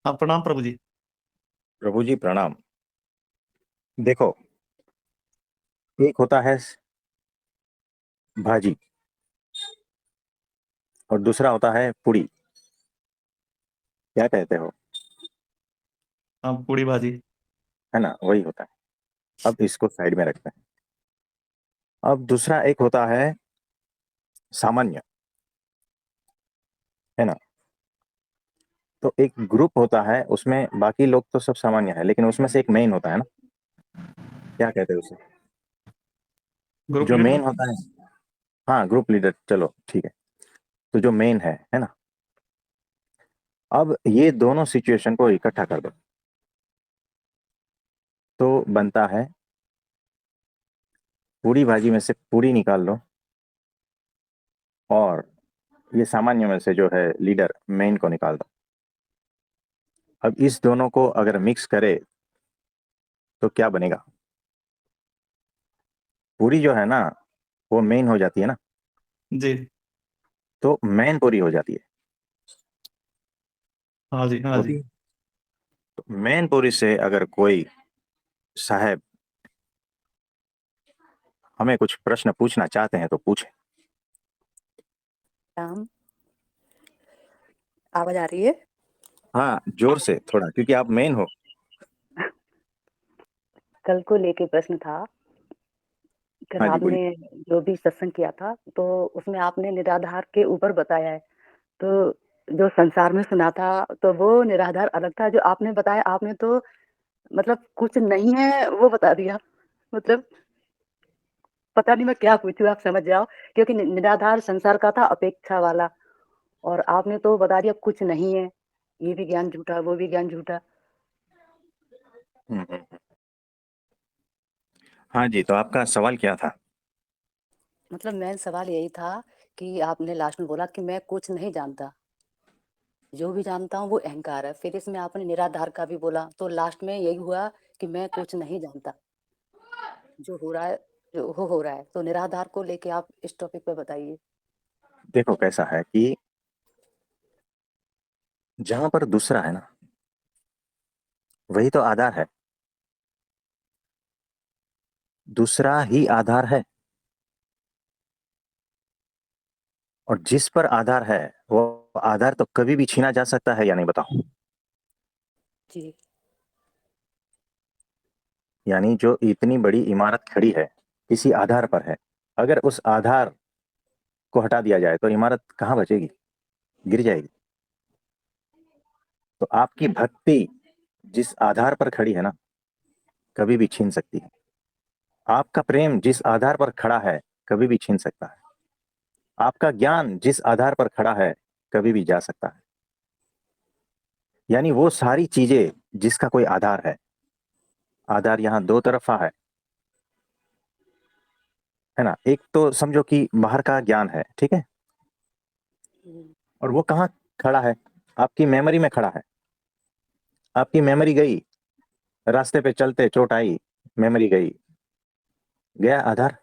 हाँ, प्रणाम प्रभु जी। प्रभु जी प्रणाम। देखो, एक होता है भाजी और दूसरा होता है पुड़ी। क्या कहते हो? हाँ, पूड़ी भाजी। है ना, वही होता है। अब इसको साइड में रखते हैं। अब दूसरा एक होता है सामान्य। है ना। तो एक ग्रुप होता है, उसमें बाकी लोग तो सब सामान्य है, लेकिन उसमें से एक मेन होता है ना। क्या कहते हैं उसे? ग्रुप जो लीडर। मेन होता है। हाँ, ग्रुप लीडर, चलो ठीक है। तो जो मेन है ना। अब ये दोनों सिचुएशन को इकट्ठा कर दो तो बनता है पूरी भाजी में से पूरी निकाल लो, और ये सामान्य में से जो है लीडर मेन को निकाल दो। अब इस दोनों को अगर मिक्स करे तो क्या बनेगा? पूरी जो है ना, वो मेन हो जाती है ना। जी। तो मेन पूरी हो जाती है। हाँ जी, हाँ होती जी। है। तो मेन पूरी से अगर कोई साहब हमें कुछ प्रश्न पूछना चाहते हैं तो पूछे। राम, आवाज आ रही है? हाँ, जोर से थोड़ा, क्योंकि आप मेन हो। कल को लेके प्रश्न था। कल हाँ जी, आपने बोलिए। जो भी सत्संग किया था तो उसमें आपने निराधार के ऊपर बताया है। तो जो संसार में सुना था तो वो निराधार अलग था। जो आपने बताया, आपने तो मतलब कुछ नहीं है वो बता दिया। मतलब पता नहीं मैं क्या पूछूं, आप समझ जाओ। क्योंकि निराधार संसार का था, अपेक्षा वाला। और आपने तो बता दिया कुछ नहीं है। ये भी ज्ञान झूठा, वो भी ज्ञान झूठा। हम्म। हाँ जी, तो आपका सवाल क्या था? मतलब मेन सवाल यही था कि आपने लास्ट में बोला कि मैं कुछ नहीं जानता, जो भी जानता हूँ वो अहंकार है। फिर इसमें आपने निराधार का भी बोला, तो लास्ट में यही हुआ कि मैं कुछ नहीं जानता। जो हो रहा है, जो हो रहा है। तो निराधार को लेके आप इस टॉपिक पे बताइए। देखो, कैसा है कि जहां पर दूसरा है ना, वही तो आधार है। दूसरा ही आधार है। और जिस पर आधार है, वो आधार तो कभी भी छीना जा सकता है या नहीं, बताओ। जी। यानी जो इतनी बड़ी इमारत खड़ी है, किसी आधार पर है। अगर उस आधार को हटा दिया जाए तो इमारत कहाँ बचेगी? गिर जाएगी। तो आपकी भक्ति जिस आधार पर खड़ी है ना, कभी भी छीन सकती है। आपका प्रेम जिस आधार पर खड़ा है, कभी भी छीन सकता है। आपका ज्ञान जिस आधार पर खड़ा है, कभी भी जा सकता है। यानी वो सारी चीजें जिसका कोई आधार है। आधार यहाँ दो तरफा है ना। एक तो समझो कि बाहर का ज्ञान है, ठीक है। हम्म। और वो कहाँ खड़ा है? आपकी मेमोरी में खड़ा है। आपकी मेमोरी गई, रास्ते पे चलते चोट आई, मेमोरी गई, गया आधार।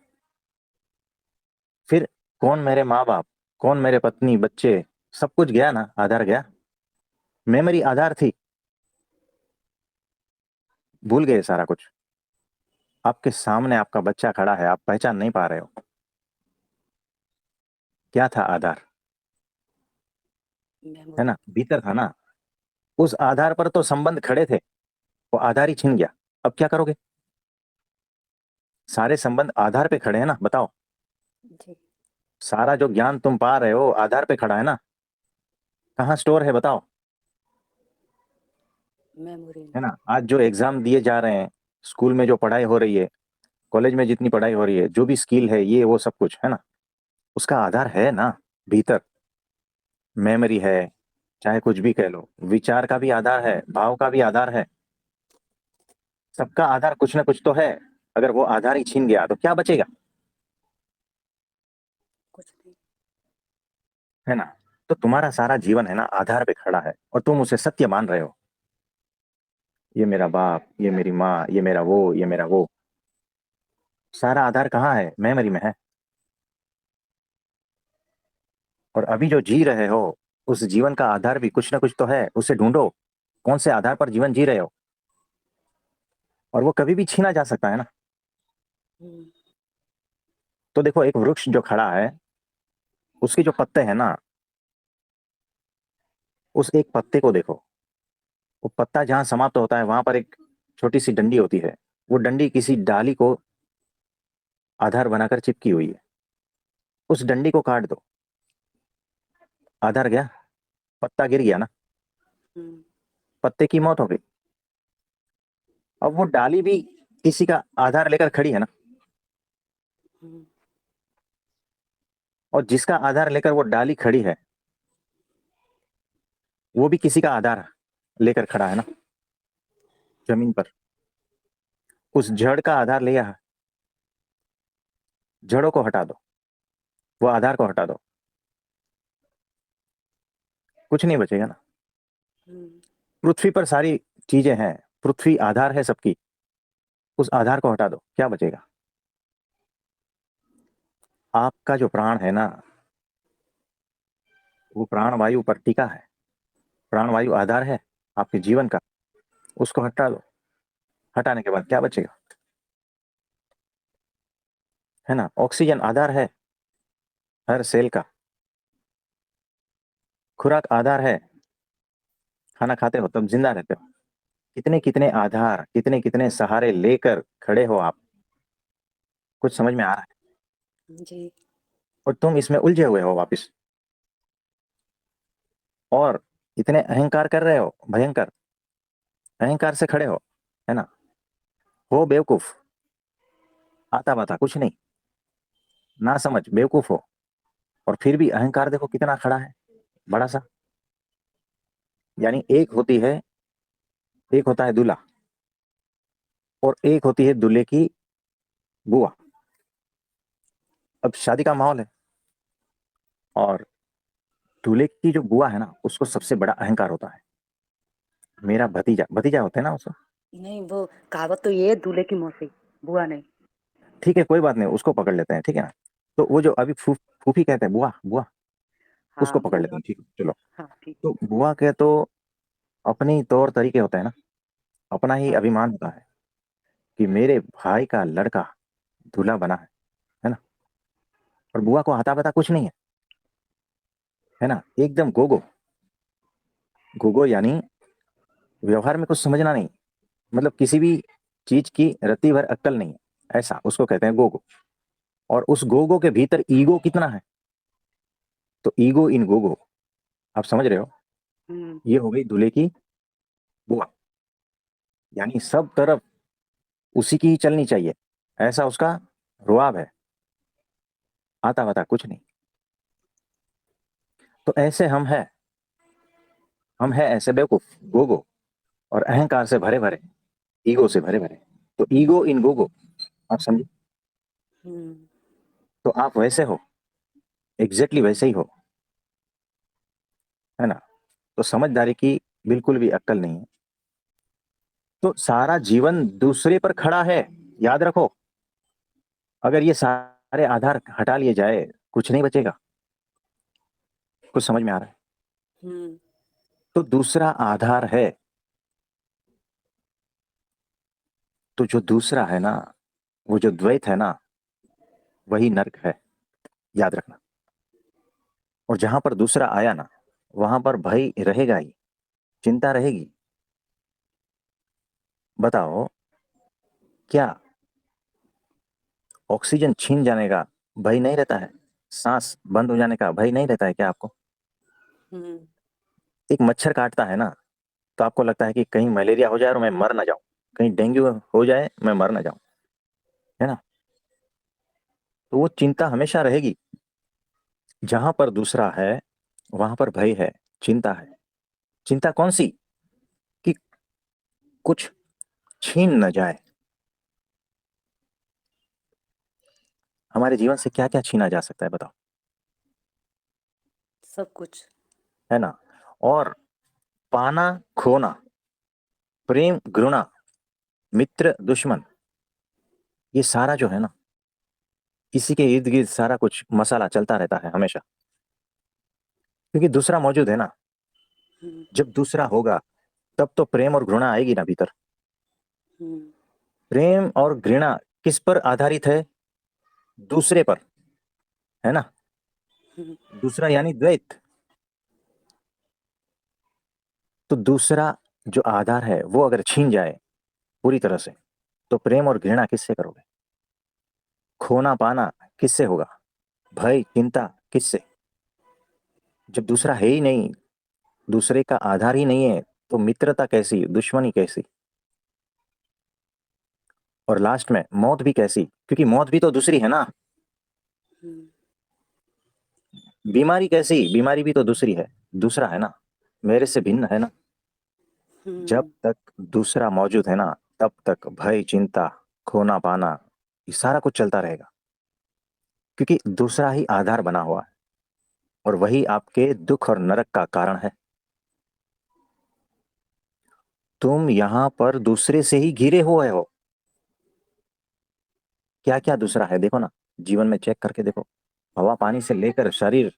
फिर कौन मेरे माँ बाप, कौन मेरे पत्नी बच्चे, सब कुछ गया ना, आधार गया। मेमोरी आधार थी, भूल गए सारा कुछ। आपके सामने आपका बच्चा खड़ा है, आप पहचान नहीं पा रहे हो। क्या था? आधार। है मेमोरी। ना, भीतर था ना। उस आधार पर तो संबंध खड़े थे, वो आधार ही छिन गया। अब क्या करोगे? सारे संबंध आधार पे खड़े हैं ना, बताओ। जी। सारा जो ज्ञान तुम पा रहे हो आधार पे खड़ा है ना। कहाँ स्टोर है, बताओ। मेमोरी में। है ना, आज जो एग्जाम दिए जा रहे हैं, स्कूल में जो पढ़ाई हो रही है, कॉलेज में जितनी पढ़ाई हो रही है, जो भी स्किल है, ये वो सब कुछ है ना, उसका आधार है ना भीतर। मेमोरी है, चाहे कुछ भी कह लो, विचार का भी आधार है, भाव का भी आधार है। सबका आधार कुछ ना कुछ तो है। अगर वो आधार ही छीन गया तो क्या बचेगा? कुछ नहीं। है ना। तो तुम्हारा सारा जीवन है ना आधार पे खड़ा है, और तुम उसे सत्य मान रहे हो। ये मेरा बाप, ये मेरी माँ, ये मेरा वो, ये मेरा वो। सारा आधार कहाँ है? मेमोरी में है। और अभी जो जी रहे हो, उस जीवन का आधार भी कुछ ना कुछ तो है, उसे ढूंढो। कौन से आधार पर जीवन जी रहे हो, और वो कभी भी छीना जा सकता है ना। हम्म, तो देखो, एक वृक्ष जो खड़ा है, उसके जो पत्ते हैं ना, उस एक पत्ते को देखो, वो पत्ता जहां समाप्त होता है वहां पर एक छोटी सी डंडी होती है। वो डंडी किसी डाली को आधार बनाकर चिपकी हुई है। उस डंडी को काट दो, आधार गया, पत्ता गिर गया ना, हम्म, पत्ते की मौत हो गई। अब वो डाली भी किसी का आधार लेकर खड़ी है ना, हम्म, और जिसका आधार लेकर वो डाली खड़ी है, वो भी किसी का आधार लेकर खड़ा है ना जमीन पर। उस जड़ का आधार लिया है, जड़ों को हटा दो, वो आधार को हटा दो, कुछ नहीं बचेगा ना। हम्म, पृथ्वी पर सारी चीजें हैं, पृथ्वी आधार है सबकी, उस आधार को हटा दो, क्या बचेगा? आपका जो प्राण है ना, वो प्राण वायु पर टिका है, प्राण वायु आधार है आपके जीवन का, उसको हटा दो। हटाने के बाद क्या बचेगा? है ना, ऑक्सीजन आधार है हर सेल का, खुराक आधार है, खाना खाते हो तब जिंदा रहते हो। कितने कितने आधार, कितने कितने सहारे लेकर खड़े हो आप, कुछ समझ में आ रहा है? जी। और तुम इसमें उलझे हुए हो वापिस, और इतने अहंकार कर रहे हो, भयंकर अहंकार से खड़े हो, है ना। हो बेवकूफ, आता बता कुछ नहीं, ना समझ बेवकूफ हो, और फिर भी अहंकार देखो कितना खड़ा है, बड़ा सा। यानी एक होती है, एक होता है दूल्हा, और एक होती है दूल्हे की बुआ। अब शादी का माहौल है, और दूल्हे की जो बुआ है ना, उसको सबसे बड़ा अहंकार होता है, मेरा भतीजा, भतीजा होता है ना उसको। नहीं, वो कहावत तो ये है, दूल्हे की मौसी, बुआ नहीं। ठीक है, कोई बात नहीं, उसको पकड़ लेते हैं, ठीक है ना। तो वो जो अभी फूफी कहते हैं, बुआ बुआ, उसको हाँ, पकड़ लेते बुआ। हैं, ठीक है चलो। हाँ, ठीक। तो बुआ के तो अपनी तौर तरीके होते हैं ना, अपना ही हाँ। अभिमान होता है कि मेरे भाई का लड़का दूल्हा बना है ना। और बुआ को आता पता कुछ नहीं है ना, एकदम गोगो। गोगो यानी व्यवहार में कुछ समझना नहीं, मतलब किसी भी चीज की रत्ती भर अक्कल नहीं है, ऐसा उसको कहते हैं गोगो। और उस गोगो के भीतर ईगो कितना है, तो ईगो इन गोगो, आप समझ रहे हो। हम्म, ये हो गई दूल्हे की बुआ, यानी सब तरफ उसी की ही चलनी चाहिए, ऐसा उसका रुआब है, आता बता कुछ नहीं। तो ऐसे हम है ऐसे बेवकूफ, गोगो, और अहंकार से भरे भरे, ईगो से भरे भरे। तो ईगो इन गोगो, आप समझे। हम्म, तो आप वैसे हो, एग्जैक्टली वैसे ही हो, है ना। तो समझदारी की बिल्कुल भी अक्कल नहीं है। तो सारा जीवन दूसरे पर खड़ा है, याद रखो। अगर ये सारे आधार हटा लिए जाए, कुछ नहीं बचेगा। कुछ समझ में आ रहा है? हम्म, तो दूसरा आधार है, तो जो दूसरा है ना, वो जो द्वैत है ना, वही नर्क है, याद रखना। और जहां पर दूसरा आया ना, वहां पर भय रहेगा ही, चिंता रहेगी। बताओ, क्या ऑक्सीजन छीन जाने का भय नहीं रहता है? सांस बंद हो जाने का भय नहीं रहता है क्या आपको? हम्म, एक मच्छर काटता है ना, तो आपको लगता है कि कहीं मलेरिया हो जाए और मैं मर ना जाऊं, कहीं डेंगू हो जाए मैं मर ना जाऊं, है ना। तो वो चिंता हमेशा रहेगी। जहां पर दूसरा है, वहां पर भय है, चिंता है। चिंता कौन सी? कि कुछ छीन न जाए। हमारे जीवन से क्या क्या छीना जा सकता है बताओ, सब कुछ। है ना। और पाना, खोना, प्रेम घृणा, मित्र दुश्मन, ये सारा जो है ना, इसी के इर्द गिर्द सारा कुछ मसाला चलता रहता है हमेशा, क्योंकि दूसरा मौजूद है ना। हम्म, जब दूसरा होगा, तब तो प्रेम और घृणा आएगी ना भीतर। हम्म, प्रेम और घृणा किस पर आधारित है? दूसरे पर, है ना? हम्म, दूसरा यानी द्वैत। तो दूसरा जो आधार है वो अगर छीन जाए पूरी तरह से, तो प्रेम और घृणा किससे करोगे? खोना पाना किससे होगा? भय चिंता किससे? जब दूसरा है ही नहीं, दूसरे का आधार ही नहीं है, तो मित्रता कैसी, दुश्मनी कैसी, और लास्ट में मौत भी कैसी? क्योंकि मौत भी तो दूसरी है ना। हम्म, बीमारी कैसी? बीमारी भी तो दूसरी है, दूसरा है ना, मेरे से भिन्न है ना। जब हम्म, तक दूसरा मौजूद है ना, तब तक भय चिंता खोना पाना ये सारा कुछ चलता रहेगा, क्योंकि दूसरा ही आधार बना हुआ है, और वही आपके दुख और नरक का कारण है। तुम यहां पर दूसरे से ही घिरे हुए हो। क्या क्या दूसरा है देखो ना, जीवन में चेक करके देखो। हवा पानी से लेकर शरीर,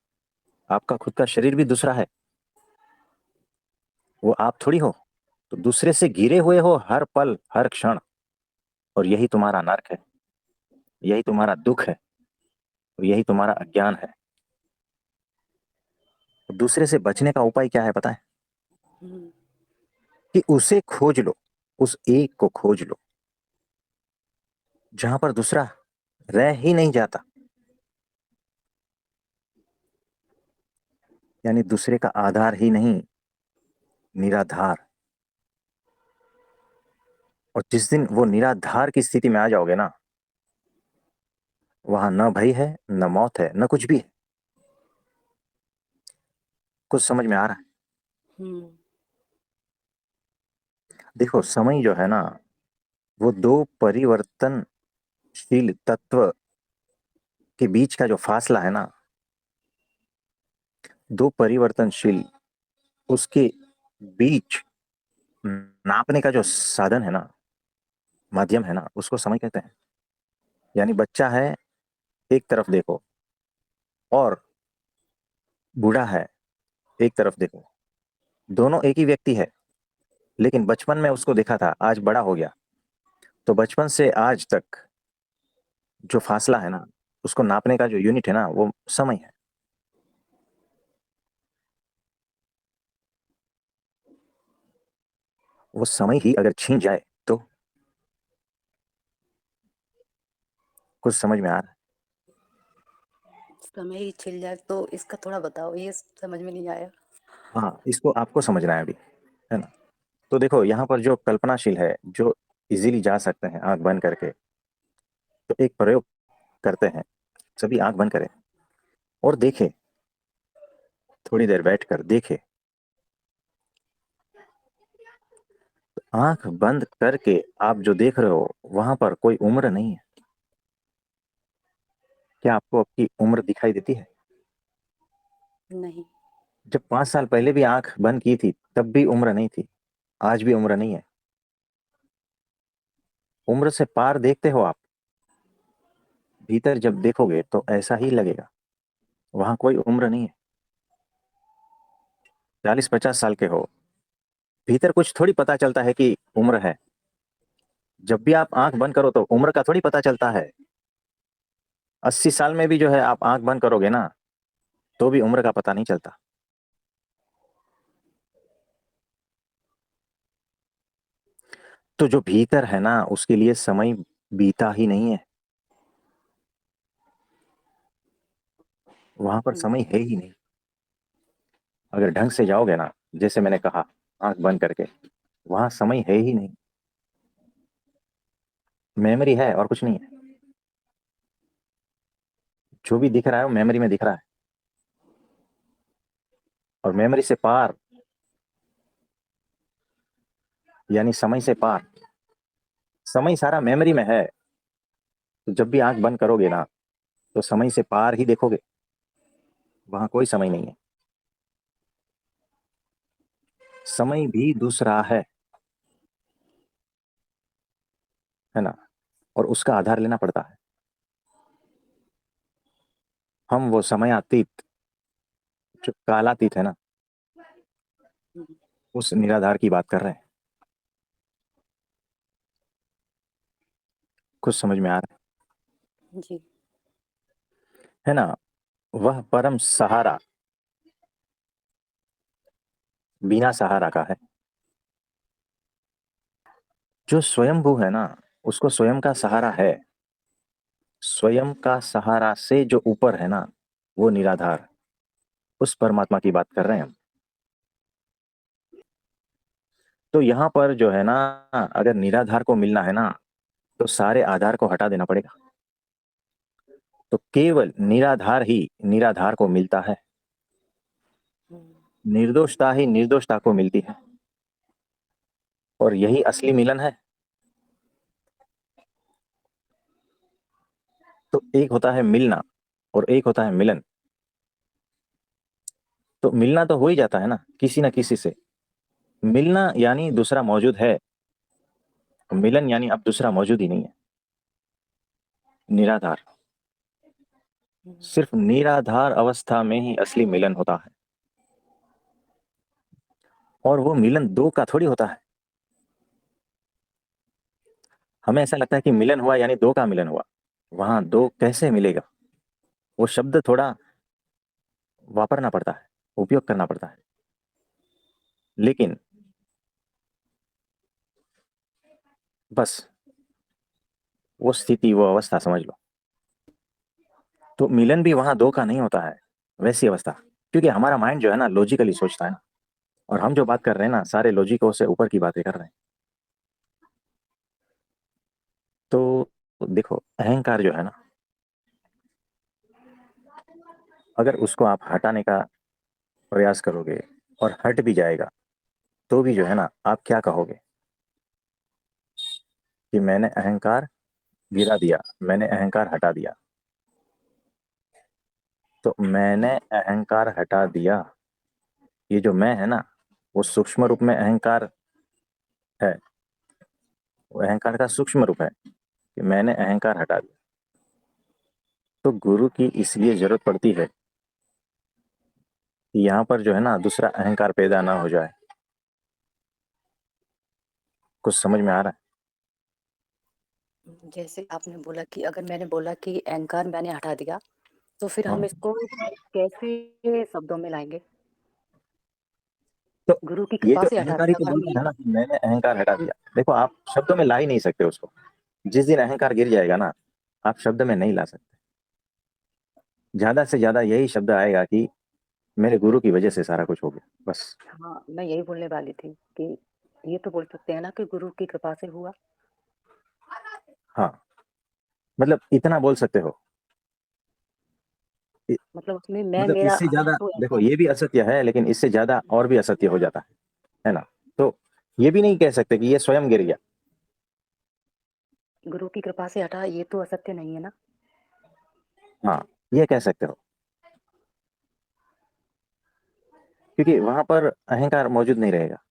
आपका खुद का शरीर भी दूसरा है, वो आप थोड़ी हो। तो दूसरे से घिरे हुए हो हर पल हर क्षण, और यही तुम्हारा नरक है, यही तुम्हारा दुख है, और यही तुम्हारा अज्ञान है। तो दूसरे से बचने का उपाय क्या है पता है? हम्म, कि उसे खोज लो, उस एक को खोज लो जहां पर दूसरा रह ही नहीं जाता, यानी दूसरे का आधार ही नहीं, निराधार। और जिस दिन वो निराधार की स्थिति में आ जाओगे ना, वहां न भय है, न मौत है, न कुछ भी है। कुछ समझ में आ रहा है? हम्म, देखो समय जो है ना, वो दो परिवर्तनशील तत्व के बीच का जो फासला है ना, दो परिवर्तनशील, उसके बीच नापने का जो साधन है ना, माध्यम है ना, उसको समय कहते हैं। यानी बच्चा है, एक तरफ देखो, और बूढ़ा है, एक तरफ देखो। दोनों एक ही व्यक्ति है, लेकिन बचपन में उसको देखा था, आज बड़ा हो गया। तो बचपन से आज तक जो फासला है ना, उसको नापने का जो यूनिट है ना, वो समय है। वो समय ही अगर छीन जाए तो, कुछ समझ में आ रहा है? समय ही छिल जाए तो इसका थोड़ा बताओ, ये समझ में नहीं आया। हाँ, इसको आपको समझना है अभी, है ना? तो देखो यहाँ पर जो कल्पनाशील है, जो इजीली जा सकते हैं आंख बंद करके, तो एक प्रयोग करते हैं। सभी आंख बंद करें और देखें, थोड़ी देर बैठकर देखें। आंख बंद करके आप जो देख रहे हो, वहां पर कोई उम्र नहीं है। क्या आपको आपकी उम्र दिखाई देती है? नहीं। जब 5 साल पहले भी आंख बंद की थी, तब भी उम्र नहीं थी, आज भी उम्र नहीं है। उम्र से पार देखते हो आप, भीतर जब देखोगे तो ऐसा ही लगेगा, वहां कोई उम्र नहीं है। 40-50 साल के हो, भीतर कुछ थोड़ी पता चलता है कि उम्र है। जब भी आप आंख बंद करो तो उम्र का थोड़ी पता चलता है। 80 साल में भी जो है आप आंख बंद करोगे ना, तो भी उम्र का पता नहीं चलता। तो जो भीतर है ना, उसके लिए समय बीता ही नहीं है, वहां पर हम्म, समय है ही नहीं। अगर ढंग से जाओगे ना, जैसे मैंने कहा, आंख बंद करके, वहां समय है ही नहीं। मेमोरी है और कुछ नहीं है। जो भी दिख रहा है वो मेमोरी में दिख रहा है, और मेमोरी से पार यानी समय से पार। समय सारा मेमोरी में है। तो जब भी आंख बंद करोगे ना, तो समय से पार ही देखोगे, वहां कोई समय नहीं है। समय भी दूसरा है ना, और उसका आधार लेना पड़ता है। हम वो समयातीत, जो कालातीत है ना, हम्म, उस निराधार की बात कर रहे हैं। कुछ समझ में आ रहा जी। है ना? वह परम सहारा बिना सहारा का है। जो स्वयंभू है ना, उसको स्वयं का सहारा है। स्वयं का सहारा से जो ऊपर है ना, वो निराधार, उस परमात्मा की बात कर रहे हैं हम। तो यहां पर जो है ना, अगर निराधार को मिलना है ना, तो सारे आधार को हटा देना पड़ेगा। तो केवल निराधार ही निराधार को मिलता है। निर्दोषता ही निर्दोषता को मिलती है, और यही असली मिलन है। तो एक होता है मिलना और एक होता है मिलन। तो मिलना तो हो ही जाता है ना किसी से। मिलना यानी दूसरा मौजूद है, मिलन यानी अब दूसरा मौजूद ही नहीं है। निराधार, सिर्फ निराधार अवस्था में ही असली मिलन होता है। और वो मिलन दो का थोड़ी होता है। हमें ऐसा लगता है कि मिलन हुआ यानी दो का मिलन हुआ। वहां दो कैसे मिलेगा? वो शब्द थोड़ा वापरना पड़ता है, उपयोग करना पड़ता है। लेकिन बस वो स्थिति, वो अवस्था समझ लो। तो मिलन भी वहां दो का नहीं होता है, वैसी अवस्था। क्योंकि हमारा माइंड जो है ना, लॉजिकली सोचता है ना, और हम जो बात कर रहे हैं ना, सारे लॉजिकों से ऊपर की बातें कर रहे हैं। तो देखो, अहंकार जो है ना, अगर उसको आप हटाने का प्रयास करोगे और हट भी जाएगा, तो भी जो है ना, आप क्या कहोगे कि मैंने अहंकार गिरा दिया, मैंने अहंकार हटा दिया। तो मैंने अहंकार हटा दिया, ये जो मैं है ना, वो सूक्ष्म रूप में अहंकार है। वो अहंकार का सूक्ष्म रूप है कि मैंने अहंकार हटा दिया। तो गुरु की इसलिए जरूरत पड़ती है कि यहाँ पर जो है ना, दूसरा अहंकार पैदा ना हो जाए। कुछ समझ में आ रहा है? जैसे आपने बोला कि अगर मैंने बोला कि अहंकार मैंने हटा दिया, तो फिर हाँ। हम इसको कैसे शब्दों में लाएंगे? तो गुरु की ये कृपा जो से हटा अहंकार ही दिया तो अगर बोल हम रहे ये हैं ना कि मैंने अहंकार हटा दिया। देखो, आप शब्दों में ला ही नहीं सकते उसको। जिस दिन अहंकार गिर जाएगा ना, आप शब्द में नहीं ला सकते। ज्यादा से ज्यादा यही शब्द आएगा कि मेरे गुरु की वजह से सारा कुछ हो गया, बस। हाँ, मैं यही बोलने वाली थी कि ये तो बोल सकते हैं ना कि गुरु की कृपा से हुआ। हाँ, मतलब इतना बोल सकते हो। इ- मतलब उसमें मैं मतलब मेरा इससे मैं ज्यादा तो देखो, ऐसा ये भी असत्य है, लेकिन इससे ज्यादा और भी असत्य हो जाता है ना? तो ये भी नहीं कह सकते कि ये स्वयं गिर गया। गुरु की कृपा से हटा, ये तो असत्य नहीं है ना। हाँ, ये कह सकते हो, क्योंकि वहां पर अहंकार मौजूद नहीं रहेगा।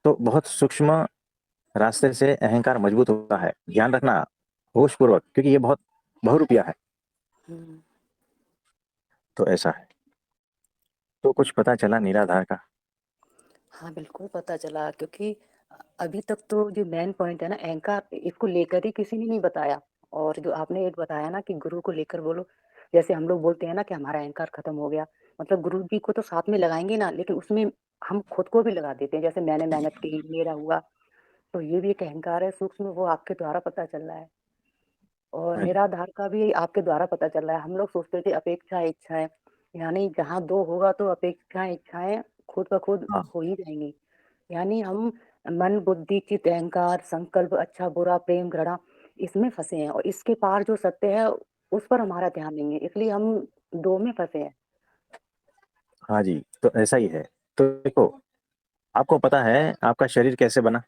तो बहुत सूक्ष्म रास्ते से अहंकार मजबूत होता है, ध्यान रखना, होश पूर्वक, क्योंकि ये बहुत बहुरूपिया है। हम्म, तो ऐसा है। तो कुछ पता चला निराधार का? हाँ बिल्कुल पता चला, क्योंकि अभी तक तो जो मेन पॉइंट है ना अहंकार, इसको लेकर ही किसी ने नहीं बताया। और जो आपने एक बताया ना कि गुरु को लेकर बोलो, जैसे हम लोग बोलते हैं ना कि हमारा अहंकार खत्म हो गया, मतलब गुरु जी को तो साथ में लगाएंगे ना, लेकिन उसमें हम खुद को भी लगा देते हैं, जैसे मैंने मेहनत की मेरा हुआ। तो ये भी एक अहंकार है सूक्ष्म, वो आपके द्वारा पता चल रहा है। और हाँ जी। निराधार का भी आपके द्वारा पता चल रहा है। हम लोग सोचते थे अपेक्षा इच्छाएं, यानी जहाँ दो होगा तो अपेक्षाएं इच्छाएं खुद ब खुद हाँ हो ही जाएंगी। यानी हम मन बुद्धि चित्त अहंकार संकल्प अच्छा बुरा प्रेम घृणा इसमें फंसे हैं, और इसके पार जो सत्य है उस पर हमारा ध्यान नहीं है, इसलिए हम दो में फंसे हैं। हाँ जी, तो ऐसा ही है। तो देखो, आपको पता है आपका शरीर कैसे बना?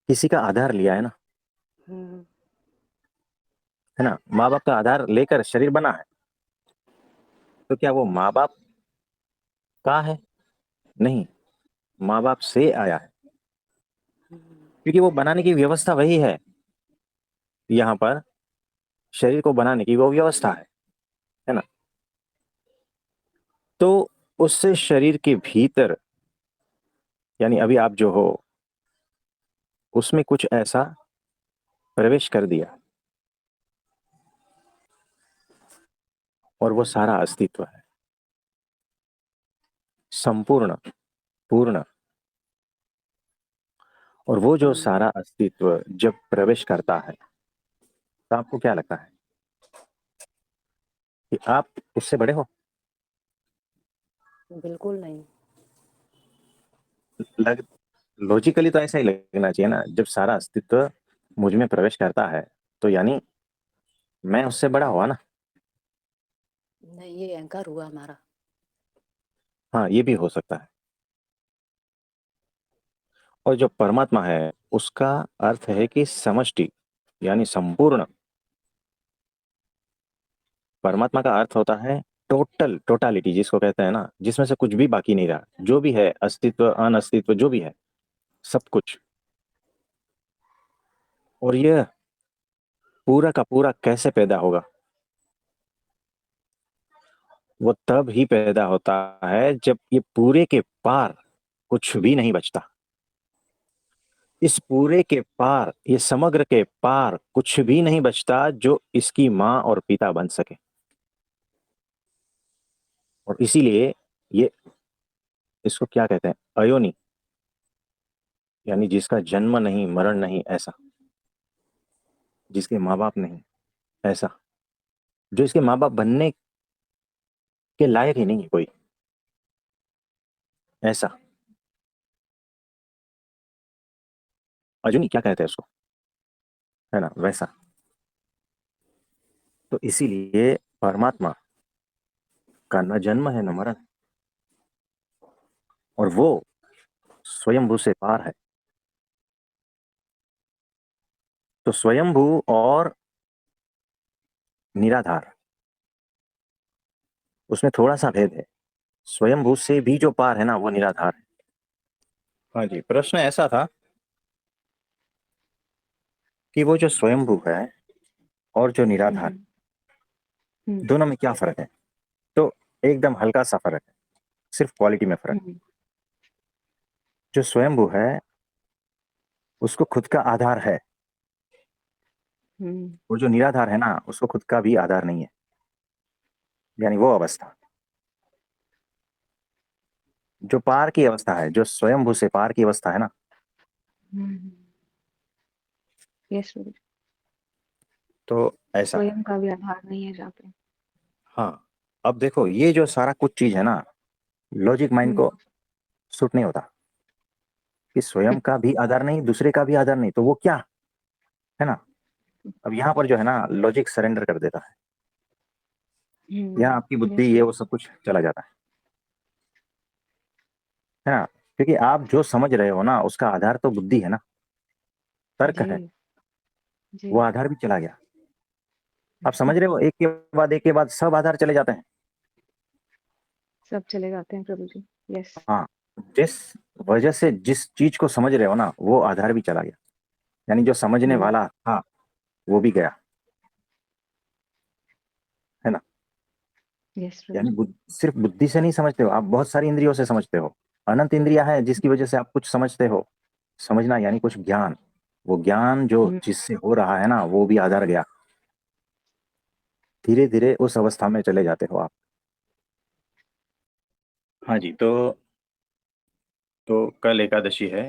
किसी का आधार लिया है ना, हम्म। है ना? माँ बाप का आधार लेकर शरीर बना है। तो क्या वो माँ बाप का है? नहीं, माँ बाप से आया है। हम्म। क्योंकि वो बनाने की व्यवस्था वही है। यहाँ पर शरीर को बनाने की वो व्यवस्था है ना? तो उससे शरीर के भीतर, यानी अभी आप जो हो उसमें कुछ ऐसा प्रवेश कर दिया और वो सारा अस्तित्व है, संपूर्ण, पूर्ण। और वो जो सारा अस्तित्व जब प्रवेश करता है तो आपको क्या लगता है कि आप उससे बड़े हो? बिल्कुल नहीं। लग लॉजिकली तो ऐसा ही लगना चाहिए ना, जब सारा अस्तित्व मुझ में प्रवेश करता है तो यानी मैं उससे बड़ा हुआ ना। नहीं, ये अहंकार हुआ हमारा। हाँ, ये भी हो सकता है। और जो परमात्मा है उसका अर्थ है कि समष्टि, यानी संपूर्ण। परमात्मा का अर्थ होता है टोटल, टोटालिटी जिसको कहते हैं ना, जिसमें से कुछ भी बाकी नहीं रहा, जो भी है अस्तित्व अनअस्तित्व जो भी है सब कुछ। और ये पूरा का पूरा कैसे पैदा होगा? वो तब ही पैदा होता है जब ये पूरे के पार कुछ भी नहीं बचता। इस पूरे के पार, ये समग्र के पार कुछ भी नहीं बचता जो इसकी माँ और पिता बन सके। और इसीलिए ये, इसको क्या कहते हैं, अयोनि, यानी जिसका जन्म नहीं मरण नहीं ऐसा, जिसके माँ बाप नहीं ऐसा, जो इसके माँ बाप बनने के लायक ही नहीं है कोई ऐसा। अजूनी क्या कहते हैं उसको, है ना, वैसा। तो इसीलिए परमात्मा का न जन्म है न मरण, और वो स्वयंभू से पार है। तो स्वयंभू और निराधार, उसमें थोड़ा सा भेद है। स्वयंभू से भी जो पार है ना वो निराधार है। हाँ जी, प्रश्न ऐसा था कि वो जो स्वयंभू है और जो निराधार, दोनों में क्या फर्क है? तो एकदम हल्का सा फर्क है, सिर्फ क्वालिटी में फर्क है। जो स्वयंभू है उसको खुद का आधार है, और जो निराधार है ना उसको खुद का भी आधार नहीं है, यानी वो अवस्था जो पार की अवस्था है, जो स्वयंभू से पार की अवस्था है ना। यस गुरु। तो ऐसा है। स्वयं का भी आधार नहीं है जहाँ पे। हाँ, अब देखो ये जो सारा कुछ चीज है ना, लॉजिक माइंड को सूट नहीं होता कि स्वयं का भी आधार नहीं, दूसरे का भी आधार नहीं, तो वो क्या है ना। अब यहाँ पर जो है ना लॉजिक सरेंडर कर देता है, यहाँ आपकी बुद्धि यस ये गुरु। वो सब कुछ चला जाता है ना। क्योंकि आप जो समझ रहे हो ना उसका आधार तो बुद्धि है ना, तर्क जी है, जी। वो आधार भी चला गया। आप समझ रहे हो, एक के बाद एक के बाद सब आधार चले जाते हैं। सब चले जाते हैं प्रभु जी। यस। हाँ, जिस वजह से जिस चीज को समझ रहे हो ना वो आधार भी चला गया, यानी जो समझने वाला था वो भी गया, है ना। यस प्रभु यानी जी। सिर्फ बुद्धि से नहीं समझते हो आप, बहुत सारी इंद्रियों से समझते हो। अनंत इंद्रियां हैं जिसकी वजह से आप कुछ समझते हो। समझना यानी कुछ ज्ञान, वो ज्ञान जो जिससे हो रहा है ना वो भी आधार गया। धीरे धीरे उस अवस्था में चले जाते हो आप। हाँ जी, तो कल एकादशी है,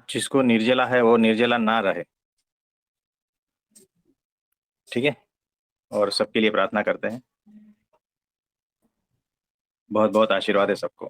जिसको निर्जला है वो निर्जला ना रहे, ठीक है। और सबके लिए प्रार्थना करते हैं। बहुत बहुत आशीर्वाद है सबको।